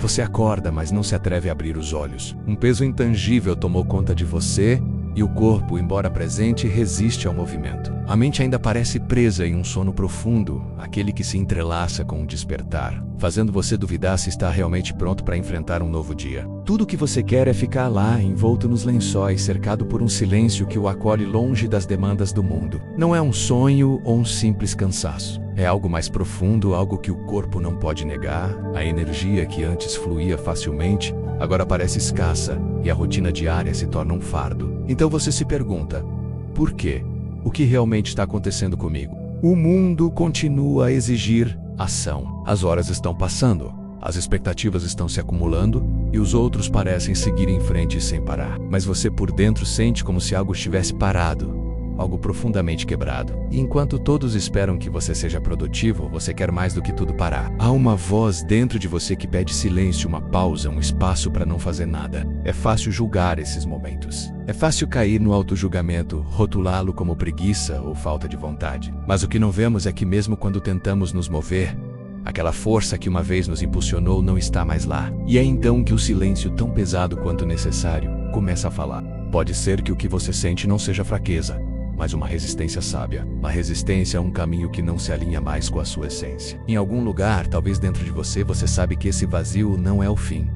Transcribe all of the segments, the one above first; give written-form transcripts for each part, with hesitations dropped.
Você acorda, mas não se atreve a abrir os olhos. Um peso intangível tomou conta de você e o corpo, embora presente, resiste ao movimento. A mente ainda parece presa em um sono profundo, aquele que se entrelaça com o despertar, fazendo você duvidar se está realmente pronto para enfrentar um novo dia. Tudo o que você quer é ficar lá, envolto nos lençóis, cercado por um silêncio que o acolhe longe das demandas do mundo. Não é um sonho ou um simples cansaço. É algo mais profundo, algo que o corpo não pode negar. A energia que antes fluía facilmente, agora parece escassa e a rotina diária se torna um fardo. Então você se pergunta, por quê? O que realmente está acontecendo comigo? O mundo continua a exigir ação. As horas estão passando, as expectativas estão se acumulando e os outros parecem seguir em frente sem parar. Mas você por dentro sente como se algo estivesse parado, algo profundamente quebrado. E enquanto todos esperam que você seja produtivo, você quer mais do que tudo parar. Há uma voz dentro de você que pede silêncio, uma pausa, um espaço para não fazer nada. É fácil julgar esses momentos. É fácil cair no autojulgamento, rotulá-lo como preguiça ou falta de vontade. Mas o que não vemos é que mesmo quando tentamos nos mover, aquela força que uma vez nos impulsionou não está mais lá. E é então que o silêncio, tão pesado quanto necessário, começa a falar. Pode ser que o que você sente não seja fraqueza, mas uma resistência sábia. Uma resistência a um caminho que não se alinha mais com a sua essência. Em algum lugar, talvez dentro de você, você sabe que esse vazio não é o fim,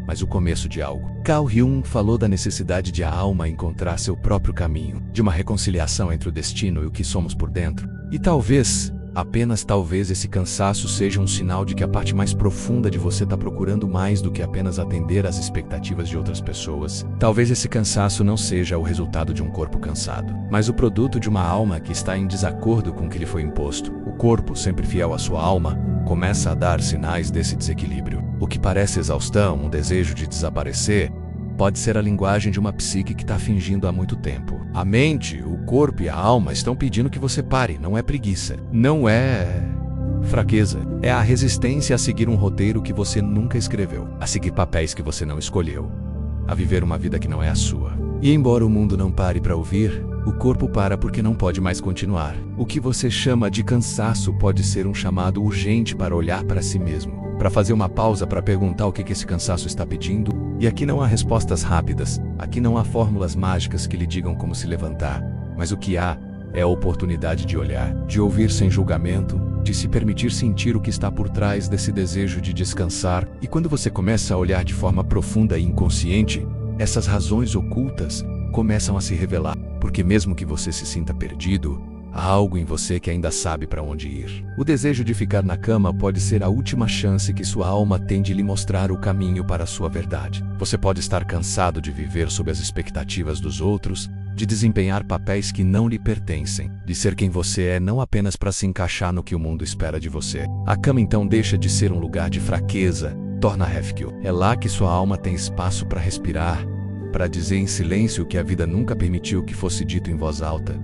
mas o começo de algo. Carl Jung falou da necessidade de a alma encontrar seu próprio caminho, de uma reconciliação entre o destino e o que somos por dentro. E talvez, apenas talvez, esse cansaço seja um sinal de que a parte mais profunda de você está procurando mais do que apenas atender às expectativas de outras pessoas. Talvez esse cansaço não seja o resultado de um corpo cansado, mas o produto de uma alma que está em desacordo com o que lhe foi imposto. O corpo, sempre fiel à sua alma, começa a dar sinais desse desequilíbrio. O que parece exaustão, um desejo de desaparecer, pode ser a linguagem de uma psique que está fingindo há muito tempo. A mente, o corpo e a alma estão pedindo que você pare. Não é preguiça, não é fraqueza. É a resistência a seguir um roteiro que você nunca escreveu, a seguir papéis que você não escolheu, a viver uma vida que não é a sua. E embora o mundo não pare para ouvir, o corpo para porque não pode mais continuar. O que você chama de cansaço pode ser um chamado urgente para olhar para si mesmo, para fazer uma pausa, para perguntar o que esse cansaço está pedindo. E aqui não há respostas rápidas, aqui não há fórmulas mágicas que lhe digam como se levantar, mas o que há é a oportunidade de olhar, de ouvir sem julgamento, de se permitir sentir o que está por trás desse desejo de descansar. E quando você começa a olhar de forma profunda e inconsciente, essas razões ocultas começam a se revelar, porque mesmo que você se sinta perdido, há algo em você que ainda sabe para onde ir. O desejo de ficar na cama pode ser a última chance que sua alma tem de lhe mostrar o caminho para a sua verdade. Você pode estar cansado de viver sob as expectativas dos outros, de desempenhar papéis que não lhe pertencem, de ser quem você é não apenas para se encaixar no que o mundo espera de você. A cama então deixa de ser um lugar de fraqueza, torna refúgio. É lá que sua alma tem espaço para respirar, para dizer em silêncio o que a vida nunca permitiu que fosse dito em voz alta.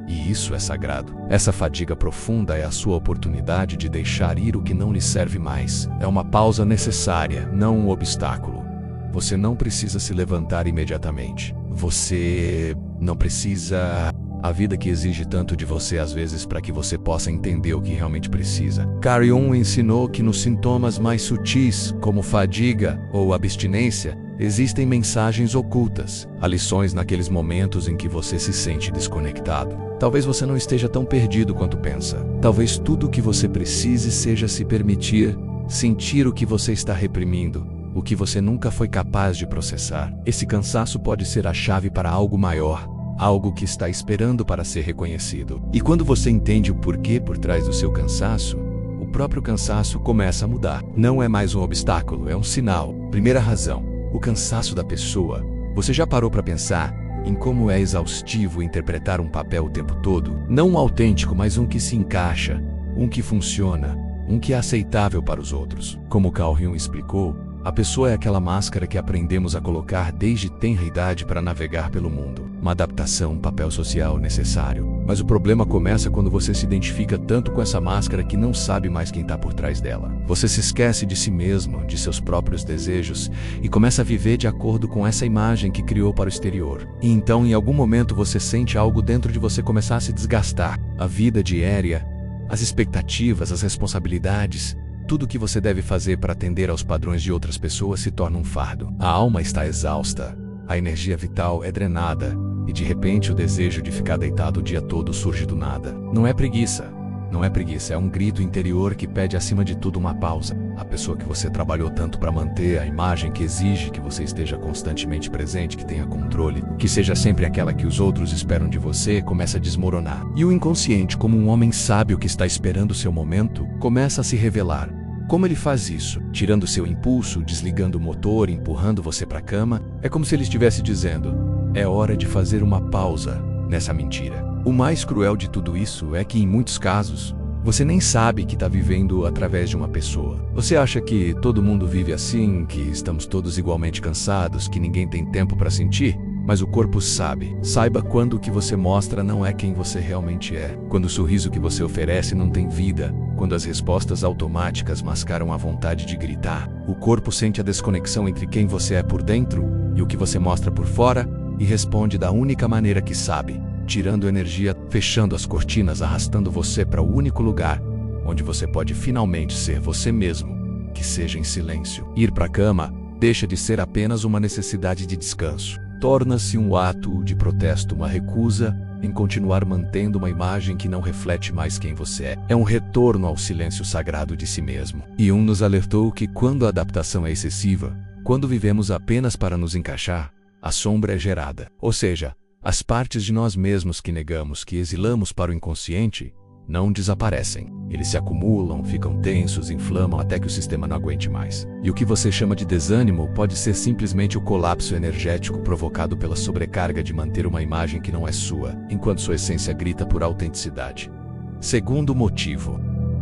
E isso é sagrado. Essa fadiga profunda é a sua oportunidade de deixar ir o que não lhe serve mais. É uma pausa necessária, não um obstáculo. Você não precisa se levantar imediatamente. Você não precisa... A vida que exige tanto de você às vezes para que você possa entender o que realmente precisa. Carl Jung ensinou que nos sintomas mais sutis, como fadiga ou abstinência, existem mensagens ocultas. Há lições naqueles momentos em que você se sente desconectado. Talvez você não esteja tão perdido quanto pensa. Talvez tudo o que você precise seja se permitir sentir o que você está reprimindo, o que você nunca foi capaz de processar. Esse cansaço pode ser a chave para algo maior, algo que está esperando para ser reconhecido. E quando você entende o porquê por trás do seu cansaço, o próprio cansaço começa a mudar. Não é mais um obstáculo, é um sinal. Primeira razão, o cansaço da pessoa. Você já parou para pensar em como é exaustivo interpretar um papel o tempo todo? Não um autêntico, mas um que se encaixa, um que funciona, um que é aceitável para os outros. Como Carl Jung explicou, a pessoa é aquela máscara que aprendemos a colocar desde tenra idade para navegar pelo mundo. Uma adaptação, um papel social necessário. Mas o problema começa quando você se identifica tanto com essa máscara que não sabe mais quem está por trás dela. Você se esquece de si mesmo, de seus próprios desejos, e começa a viver de acordo com essa imagem que criou para o exterior. E então, em algum momento, você sente algo dentro de você começar a se desgastar. A vida diária, as expectativas, as responsabilidades, Tudo o que você deve fazer para atender aos padrões de outras pessoas se torna um fardo. A alma está exausta, a energia vital é drenada, e de repente o desejo de ficar deitado o dia todo surge do nada. Não é preguiça. Não é preguiça, é um grito interior que pede acima de tudo uma pausa. A pessoa que você trabalhou tanto para manter, a imagem que exige que você esteja constantemente presente, que tenha controle, que seja sempre aquela que os outros esperam de você, começa a desmoronar. E o inconsciente, como um homem sábio que está esperando o seu momento, começa a se revelar. Como ele faz isso? Tirando seu impulso, desligando o motor, empurrando você para a cama? É como se ele estivesse dizendo: é hora de fazer uma pausa nessa mentira. O mais cruel de tudo isso é que, em muitos casos, você nem sabe que está vivendo através de uma pessoa. Você acha que todo mundo vive assim, que estamos todos igualmente cansados, que ninguém tem tempo para sentir? Mas o corpo sabe. Saiba quando o que você mostra não é quem você realmente é. Quando o sorriso que você oferece não tem vida. Quando as respostas automáticas mascaram a vontade de gritar. O corpo sente a desconexão entre quem você é por dentro e o que você mostra por fora e responde da única maneira que sabe. Tirando energia, fechando as cortinas, arrastando você para o único lugar onde você pode finalmente ser você mesmo, que seja em silêncio. Ir para a cama deixa de ser apenas uma necessidade de descanso. Torna-se um ato de protesto, uma recusa em continuar mantendo uma imagem que não reflete mais quem você é. É um retorno ao silêncio sagrado de si mesmo. E nos alertou que quando a adaptação é excessiva, quando vivemos apenas para nos encaixar, a sombra é gerada. Ou seja, as partes de nós mesmos que negamos, que exilamos para o inconsciente, não desaparecem. Eles se acumulam, ficam tensos, inflamam até que o sistema não aguente mais. E o que você chama de desânimo pode ser simplesmente o colapso energético provocado pela sobrecarga de manter uma imagem que não é sua, enquanto sua essência grita por autenticidade. Segundo motivo: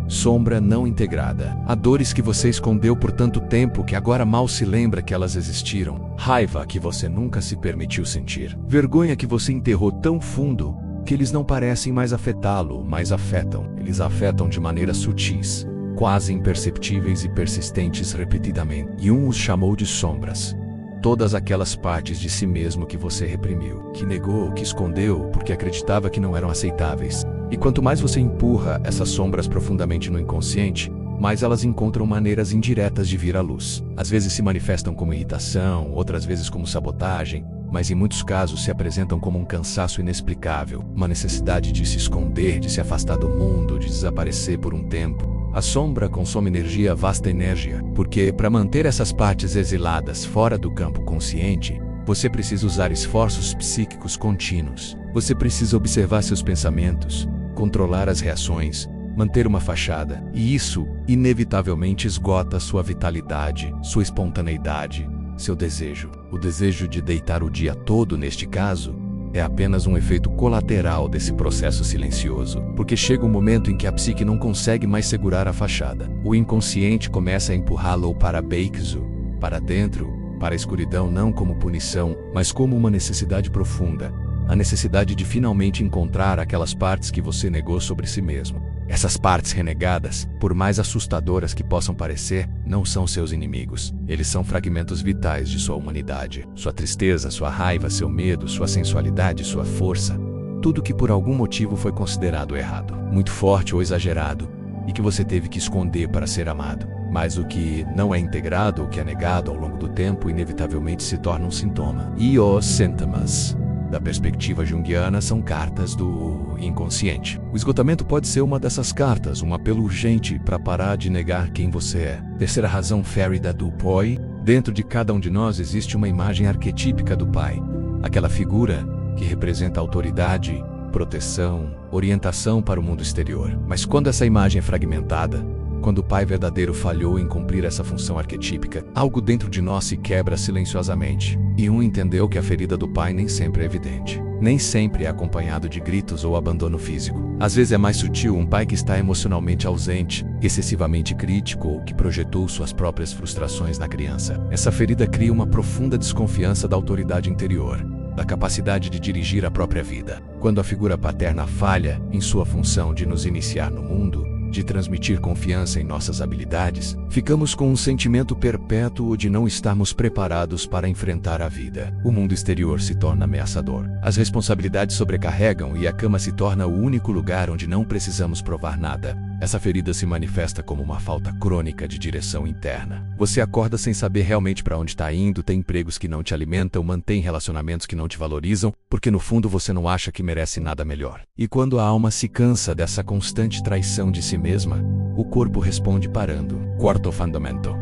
sombra não integrada. Há dores que você escondeu por tanto tempo que agora mal se lembra que elas existiram. Raiva que você nunca se permitiu sentir. Vergonha que você enterrou tão fundo que eles não parecem mais afetá-lo, mas afetam. Eles afetam de maneiras sutis, quase imperceptíveis e persistentes repetidamente. E os chamou de sombras. Todas aquelas partes de si mesmo que você reprimiu, que negou, que escondeu, porque acreditava que não eram aceitáveis. E quanto mais você empurra essas sombras profundamente no inconsciente, mais elas encontram maneiras indiretas de vir à luz. Às vezes se manifestam como irritação, outras vezes como sabotagem, mas em muitos casos se apresentam como um cansaço inexplicável, uma necessidade de se esconder, de se afastar do mundo, de desaparecer por um tempo. A sombra consome energia, vasta energia, porque para manter essas partes exiladas fora do campo consciente, você precisa usar esforços psíquicos contínuos. Você precisa observar seus pensamentos, controlar as reações, manter uma fachada, e isso inevitavelmente esgota sua vitalidade, sua espontaneidade, seu desejo. O desejo de deitar o dia todo, neste caso, é apenas um efeito colateral desse processo silencioso, porque chega um momento em que a psique não consegue mais segurar a fachada. O inconsciente começa a empurrá-lo para Baekzu, para dentro, para a escuridão, não como punição, mas como uma necessidade profunda, a necessidade de finalmente encontrar aquelas partes que você negou sobre si mesmo. Essas partes renegadas, por mais assustadoras que possam parecer, não são seus inimigos. Eles são fragmentos vitais de sua humanidade. Sua tristeza, sua raiva, seu medo, sua sensualidade, sua força. Tudo que por algum motivo foi considerado errado, muito forte ou exagerado, e que você teve que esconder para ser amado. Mas o que não é integrado ou que é negado ao longo do tempo, inevitavelmente se torna um sintoma. E os sintomas, da perspectiva junguiana, são cartas do inconsciente. O esgotamento pode ser uma dessas cartas, um apelo urgente para parar de negar quem você é. Terceira razão férida do Poi: dentro de cada um de nós existe uma imagem arquetípica do pai. Aquela figura que representa autoridade, proteção, orientação para o mundo exterior. Mas quando essa imagem é fragmentada, quando o pai verdadeiro falhou em cumprir essa função arquetípica, algo dentro de nós se quebra silenciosamente. E entendeu que a ferida do pai nem sempre é evidente. Nem sempre é acompanhado de gritos ou abandono físico. Às vezes é mais sutil, um pai que está emocionalmente ausente, excessivamente crítico ou que projetou suas próprias frustrações na criança. Essa ferida cria uma profunda desconfiança da autoridade interior, da capacidade de dirigir a própria vida. Quando a figura paterna falha em sua função de nos iniciar no mundo, de transmitir confiança em nossas habilidades, ficamos com um sentimento perpétuo de não estarmos preparados para enfrentar a vida. O mundo exterior se torna ameaçador. As responsabilidades sobrecarregam e a cama se torna o único lugar onde não precisamos provar nada. Essa ferida se manifesta como uma falta crônica de direção interna. Você acorda sem saber realmente para onde está indo, tem empregos que não te alimentam, mantém relacionamentos que não te valorizam, porque no fundo você não acha que merece nada melhor. E quando a alma se cansa dessa constante traição de si mesma, o corpo responde parando. Quarto fundamento: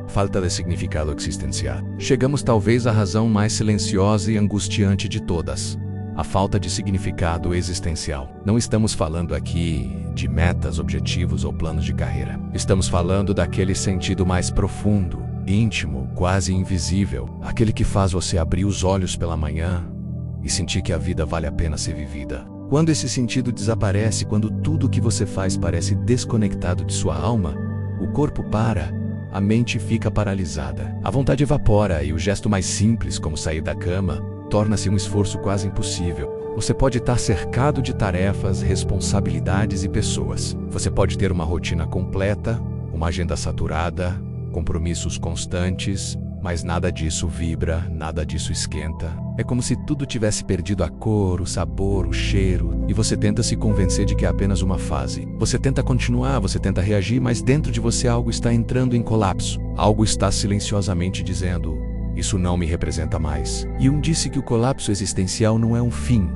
falta de significado existencial. Chegamos talvez à razão mais silenciosa e angustiante de todas: a falta de significado existencial. Não estamos falando aqui de metas, objetivos ou planos de carreira. Estamos falando daquele sentido mais profundo, íntimo, quase invisível, aquele que faz você abrir os olhos pela manhã e sentir que a vida vale a pena ser vivida. Quando esse sentido desaparece, quando tudo o que você faz parece desconectado de sua alma, o corpo para, a mente fica paralisada, a vontade evapora e o gesto mais simples, como sair da cama, torna-se um esforço quase impossível. Você pode estar cercado de tarefas, responsabilidades e pessoas. Você pode ter uma rotina completa, uma agenda saturada, compromissos constantes, mas nada disso vibra, nada disso esquenta. É como se tudo tivesse perdido a cor, o sabor, o cheiro, e você tenta se convencer de que é apenas uma fase. Você tenta continuar, você tenta reagir, mas dentro de você algo está entrando em colapso. Algo está silenciosamente dizendo: isso não me representa mais. Jung disse que o colapso existencial não é um fim,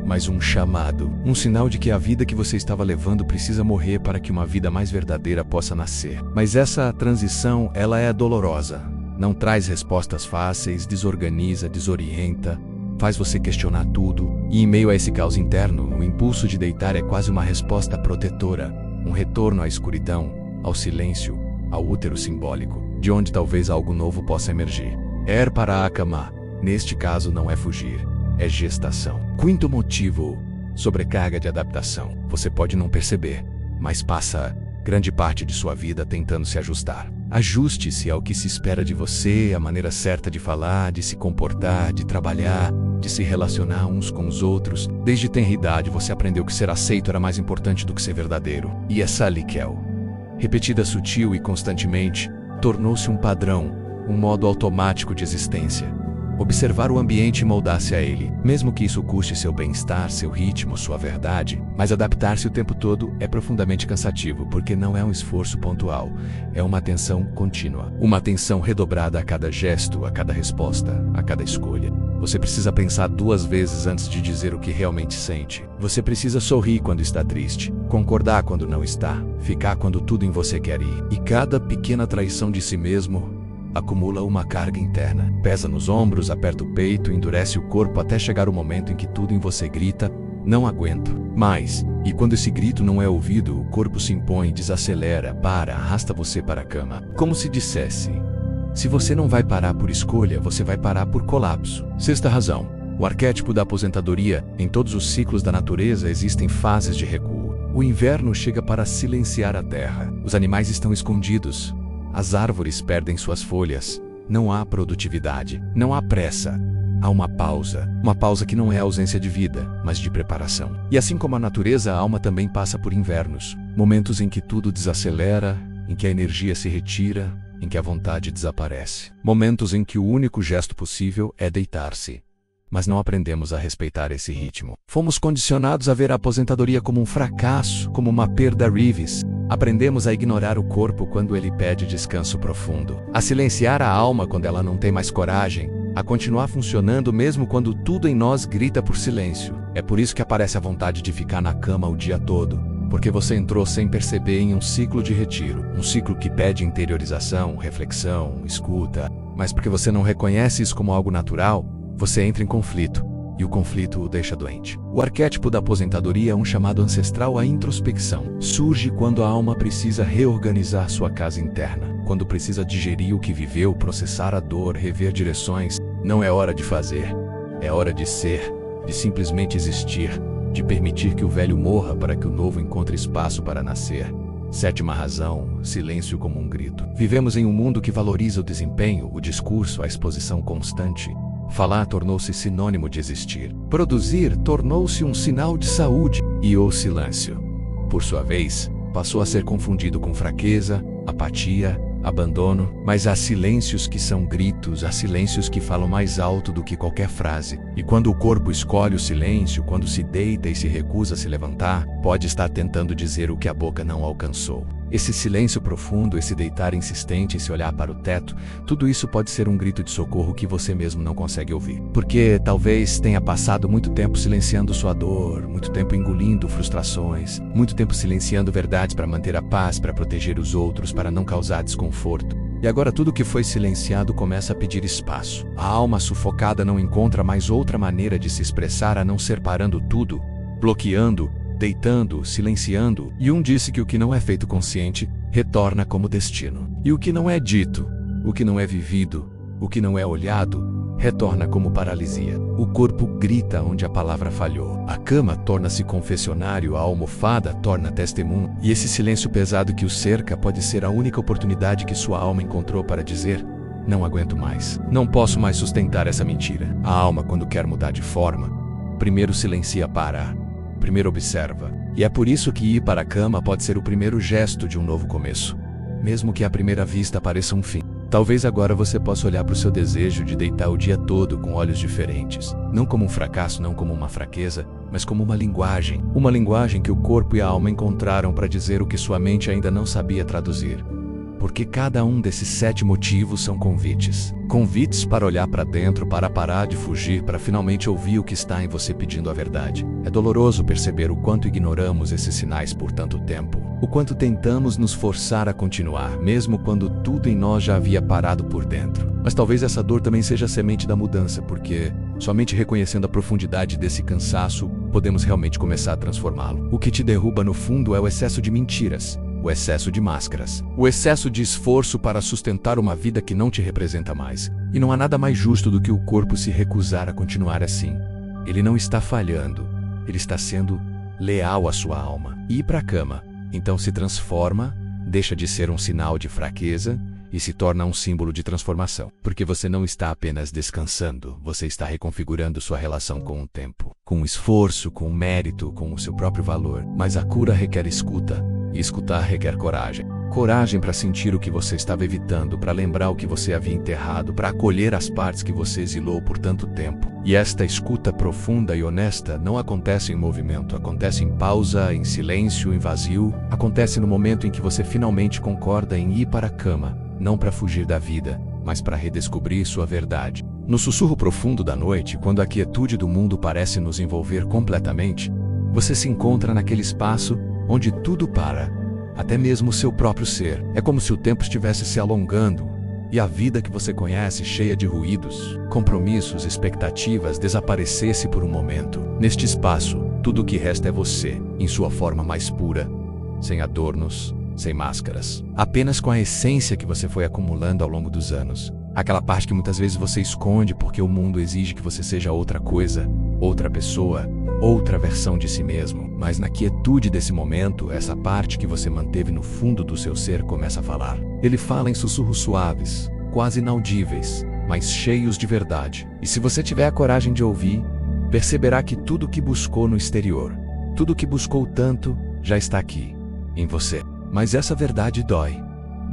mas um chamado, um sinal de que a vida que você estava levando precisa morrer para que uma vida mais verdadeira possa nascer. Mas essa transição, ela é dolorosa. Não traz respostas fáceis, desorganiza, desorienta, faz você questionar tudo. E em meio a esse caos interno, o impulso de deitar é quase uma resposta protetora, um retorno à escuridão, ao silêncio, ao útero simbólico, de onde talvez algo novo possa emergir. Para a cama, neste caso, não é fugir, é gestação. Quinto motivo: sobrecarga de adaptação. Você pode não perceber, mas passa grande parte de sua vida tentando se ajustar. Ajuste-se ao que se espera de você, a maneira certa de falar, de se comportar, de trabalhar, de se relacionar uns com os outros. Desde tenra idade você aprendeu que ser aceito era mais importante do que ser verdadeiro. E essa liquel, repetida sutil e constantemente, tornou-se um padrão, um modo automático de existência. Observar o ambiente e moldar-se a ele, mesmo que isso custe seu bem-estar, seu ritmo, sua verdade. Mas adaptar-se o tempo todo é profundamente cansativo, porque não é um esforço pontual, é uma atenção contínua. Uma atenção redobrada a cada gesto, a cada resposta, a cada escolha. Você precisa pensar 2 vezes antes de dizer o que realmente sente. Você precisa sorrir quando está triste, concordar quando não está, ficar quando tudo em você quer ir. E cada pequena traição de si mesmo acumula uma carga interna. Pesa nos ombros, aperta o peito, endurece o corpo até chegar o momento em que tudo em você grita: não aguento mais. E quando esse grito não é ouvido, o corpo se impõe, desacelera, arrasta você para a cama. Como se dissesse: se você não vai parar por escolha, você vai parar por colapso. Sexta razão: o arquétipo da aposentadoria. Em todos os ciclos da natureza existem fases de recuo. O inverno chega para silenciar a terra. Os animais estão escondidos. As árvores perdem suas folhas. Não há produtividade, não há pressa. Há uma pausa que não é ausência de vida, mas de preparação. E assim como a natureza, a alma também passa por invernos. Momentos em que tudo desacelera, em que a energia se retira, em que a vontade desaparece. Momentos em que o único gesto possível é deitar-se. Mas não aprendemos a respeitar esse ritmo. Fomos condicionados a ver a aposentadoria como um fracasso, como uma perda Reeves. Aprendemos a ignorar o corpo quando ele pede descanso profundo, a silenciar a alma quando ela não tem mais coragem, a continuar funcionando mesmo quando tudo em nós grita por silêncio. É por isso que aparece a vontade de ficar na cama o dia todo, porque você entrou sem perceber em um ciclo de retiro, um ciclo que pede interiorização, reflexão, escuta, mas porque você não reconhece isso como algo natural, você entra em conflito, e o conflito o deixa doente. O arquétipo da aposentadoria é um chamado ancestral à introspecção. Surge quando a alma precisa reorganizar sua casa interna, quando precisa digerir o que viveu, processar a dor, rever direções. Não é hora de fazer, é hora de ser, de simplesmente existir, de permitir que o velho morra para que o novo encontre espaço para nascer. Sétima razão: silêncio como um grito. Vivemos em um mundo que valoriza o desempenho, o discurso, a exposição constante. Falar tornou-se sinônimo de existir. Produzir tornou-se um sinal de saúde. E o silêncio, por sua vez, passou a ser confundido com fraqueza, apatia, abandono, mas há silêncios que são gritos, há silêncios que falam mais alto do que qualquer frase. E quando o corpo escolhe o silêncio, quando se deita e se recusa a se levantar, pode estar tentando dizer o que a boca não alcançou. Esse silêncio profundo, esse deitar insistente, esse olhar para o teto, tudo isso pode ser um grito de socorro que você mesmo não consegue ouvir. Porque talvez tenha passado muito tempo silenciando sua dor, muito tempo engolindo frustrações, muito tempo silenciando verdades para manter a paz, para proteger os outros, para não causar desconforto. E agora tudo que foi silenciado começa a pedir espaço. A alma sufocada não encontra mais outra maneira de se expressar a não ser parando tudo, bloqueando, deitando, silenciando. Jung disse que o que não é feito consciente retorna como destino. E o que não é dito, o que não é vivido, o que não é olhado, retorna como paralisia. O corpo grita onde a palavra falhou. A cama torna-se confessionário, a almofada torna testemunho. E esse silêncio pesado que o cerca pode ser a única oportunidade que sua alma encontrou para dizer: não aguento mais. Não posso mais sustentar essa mentira. A alma, quando quer mudar de forma, primeiro silencia para... primeiro observa. E é por isso que ir para a cama pode ser o primeiro gesto de um novo começo, mesmo que à primeira vista pareça um fim. Talvez agora você possa olhar para o seu desejo de deitar o dia todo com olhos diferentes. Não como um fracasso, não como uma fraqueza, mas como uma linguagem. Uma linguagem que o corpo e a alma encontraram para dizer o que sua mente ainda não sabia traduzir. Porque cada um desses 7 motivos são convites. Convites para olhar para dentro, para parar de fugir, para finalmente ouvir o que está em você pedindo a verdade. É doloroso perceber o quanto ignoramos esses sinais por tanto tempo. O quanto tentamos nos forçar a continuar, mesmo quando tudo em nós já havia parado por dentro. Mas talvez essa dor também seja a semente da mudança, porque somente reconhecendo a profundidade desse cansaço, podemos realmente começar a transformá-lo. O que te derruba no fundo é o excesso de mentiras, o excesso de máscaras, o excesso de esforço para sustentar uma vida que não te representa mais. E não há nada mais justo do que o corpo se recusar a continuar assim. Ele não está falhando, ele está sendo leal à sua alma. E ir para a cama, então se transforma, deixa de ser um sinal de fraqueza e se torna um símbolo de transformação. Porque você não está apenas descansando, você está reconfigurando sua relação com o tempo, com o esforço, com o mérito, com o seu próprio valor. Mas a cura requer escuta. E escutar requer coragem. Coragem para sentir o que você estava evitando, para lembrar o que você havia enterrado, para acolher as partes que você exilou por tanto tempo. E esta escuta profunda e honesta não acontece em movimento, acontece em pausa, em silêncio, em vazio. Acontece no momento em que você finalmente concorda em ir para a cama, não para fugir da vida, mas para redescobrir sua verdade. No sussurro profundo da noite, quando a quietude do mundo parece nos envolver completamente, você se encontra naquele espaço onde tudo para, até mesmo o seu próprio ser. É como se o tempo estivesse se alongando e a vida que você conhece, cheia de ruídos, compromissos, expectativas, desaparecesse por um momento. Neste espaço, tudo o que resta é você, em sua forma mais pura, sem adornos, sem máscaras. Apenas com a essência que você foi acumulando ao longo dos anos. Aquela parte que muitas vezes você esconde porque o mundo exige que você seja outra coisa, outra pessoa, outra versão de si mesmo. Mas na quietude desse momento, essa parte que você manteve no fundo do seu ser começa a falar. Ele fala em sussurros suaves, quase inaudíveis, mas cheios de verdade. E se você tiver a coragem de ouvir, perceberá que tudo o que buscou no exterior, tudo o que buscou tanto, já está aqui, em você. Mas essa verdade dói.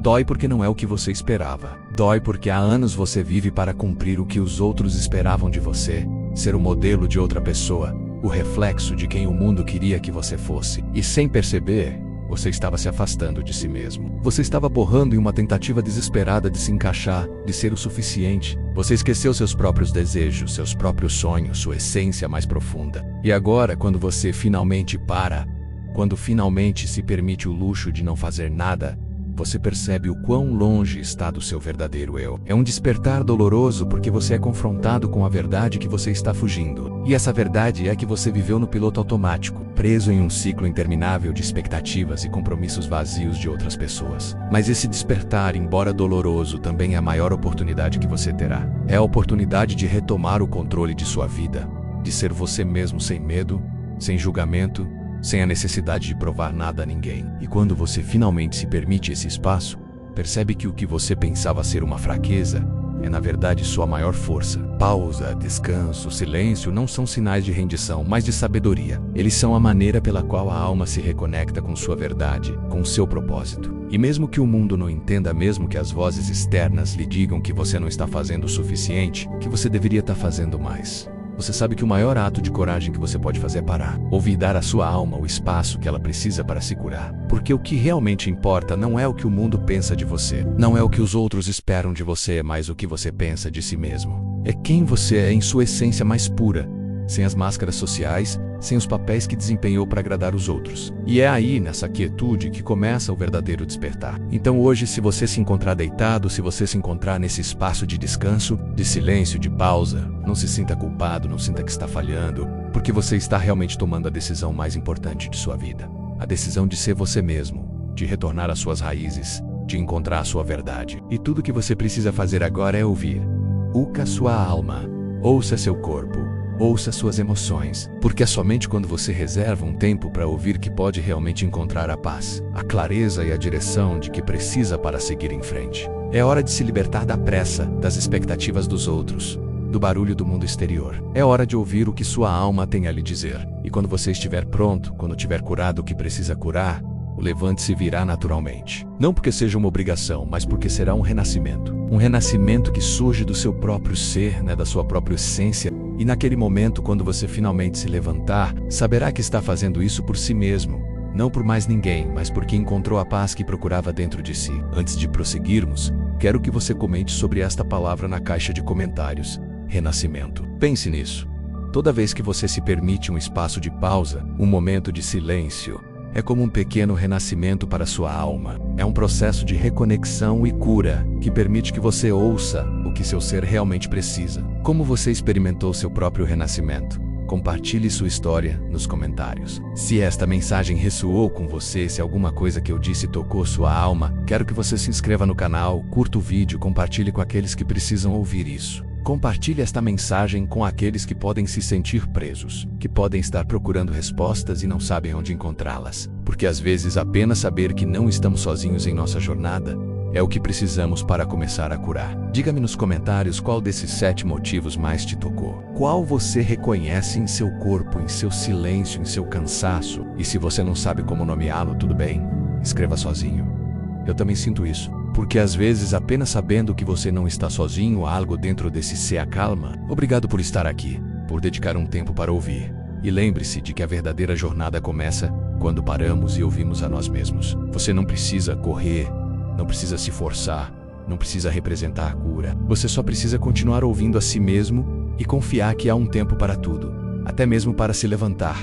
Dói porque não é o que você esperava. Dói porque há anos você vive para cumprir o que os outros esperavam de você, ser o modelo de outra pessoa, o reflexo de quem o mundo queria que você fosse. E sem perceber, você estava se afastando de si mesmo. Você estava borrando em uma tentativa desesperada de se encaixar, de ser o suficiente. Você esqueceu seus próprios desejos, seus próprios sonhos, sua essência mais profunda. E agora, quando você finalmente para, quando finalmente se permite o luxo de não fazer nada, você percebe o quão longe está do seu verdadeiro eu. É um despertar doloroso porque você é confrontado com a verdade que você está fugindo. E essa verdade é que você viveu no piloto automático, preso em um ciclo interminável de expectativas e compromissos vazios de outras pessoas. Mas esse despertar, embora doloroso, também é a maior oportunidade que você terá. É a oportunidade de retomar o controle de sua vida, de ser você mesmo sem medo, sem julgamento, sem a necessidade de provar nada a ninguém. E quando você finalmente se permite esse espaço, percebe que o que você pensava ser uma fraqueza é na verdade sua maior força. Pausa, descanso, silêncio não são sinais de rendição, mas de sabedoria. Eles são a maneira pela qual a alma se reconecta com sua verdade, com seu propósito. E mesmo que o mundo não entenda, mesmo que as vozes externas lhe digam que você não está fazendo o suficiente, que você deveria estar fazendo mais, você sabe que o maior ato de coragem que você pode fazer é parar, ouvir, dar à sua alma o espaço que ela precisa para se curar. Porque o que realmente importa não é o que o mundo pensa de você, não é o que os outros esperam de você, mas o que você pensa de si mesmo. É quem você é em sua essência mais pura, sem as máscaras sociais, sem os papéis que desempenhou para agradar os outros. E é aí, nessa quietude, que começa o verdadeiro despertar. Então hoje, se você se encontrar deitado, se você se encontrar nesse espaço de descanso, de silêncio, de pausa, não se sinta culpado, não sinta que está falhando, porque você está realmente tomando a decisão mais importante de sua vida. A decisão de ser você mesmo, de retornar às suas raízes, de encontrar a sua verdade. E tudo que você precisa fazer agora é ouvir. Ouça sua alma, ouça seu corpo, ouça suas emoções, porque é somente quando você reserva um tempo para ouvir que pode realmente encontrar a paz, a clareza e a direção de que precisa para seguir em frente. É hora de se libertar da pressa, das expectativas dos outros, do barulho do mundo exterior. É hora de ouvir o que sua alma tem a lhe dizer. E quando você estiver pronto, quando tiver curado o que precisa curar, o levante-se virá naturalmente. Não porque seja uma obrigação, mas porque será um renascimento. Um renascimento que surge do seu próprio ser, da sua própria essência. E naquele momento, quando você finalmente se levantar, saberá que está fazendo isso por si mesmo. Não por mais ninguém, mas porque encontrou a paz que procurava dentro de si. Antes de prosseguirmos, quero que você comente sobre esta palavra na caixa de comentários. Renascimento. Pense nisso. Toda vez que você se permite um espaço de pausa, um momento de silêncio, é como um pequeno renascimento para sua alma. É um processo de reconexão e cura que permite que você ouça o que seu ser realmente precisa. Como você experimentou seu próprio renascimento? Compartilhe sua história nos comentários. Se esta mensagem ressoou com você, se alguma coisa que eu disse tocou sua alma, quero que você se inscreva no canal, curta o vídeo, compartilhe com aqueles que precisam ouvir isso. Compartilhe esta mensagem com aqueles que podem se sentir presos, que podem estar procurando respostas e não sabem onde encontrá-las. Porque às vezes apenas saber que não estamos sozinhos em nossa jornada é o que precisamos para começar a curar. Diga-me nos comentários qual desses 7 motivos mais te tocou. Qual você reconhece em seu corpo, em seu silêncio, em seu cansaço? E se você não sabe como nomeá-lo, tudo bem, escreva sozinho. Eu também sinto isso. Porque às vezes apenas sabendo que você não está sozinho, algo dentro desse se acalma. Obrigado por estar aqui, por dedicar um tempo para ouvir. E lembre-se de que a verdadeira jornada começa quando paramos e ouvimos a nós mesmos. Você não precisa correr, não precisa se forçar, não precisa representar a cura. Você só precisa continuar ouvindo a si mesmo e confiar que há um tempo para tudo, até mesmo para se levantar.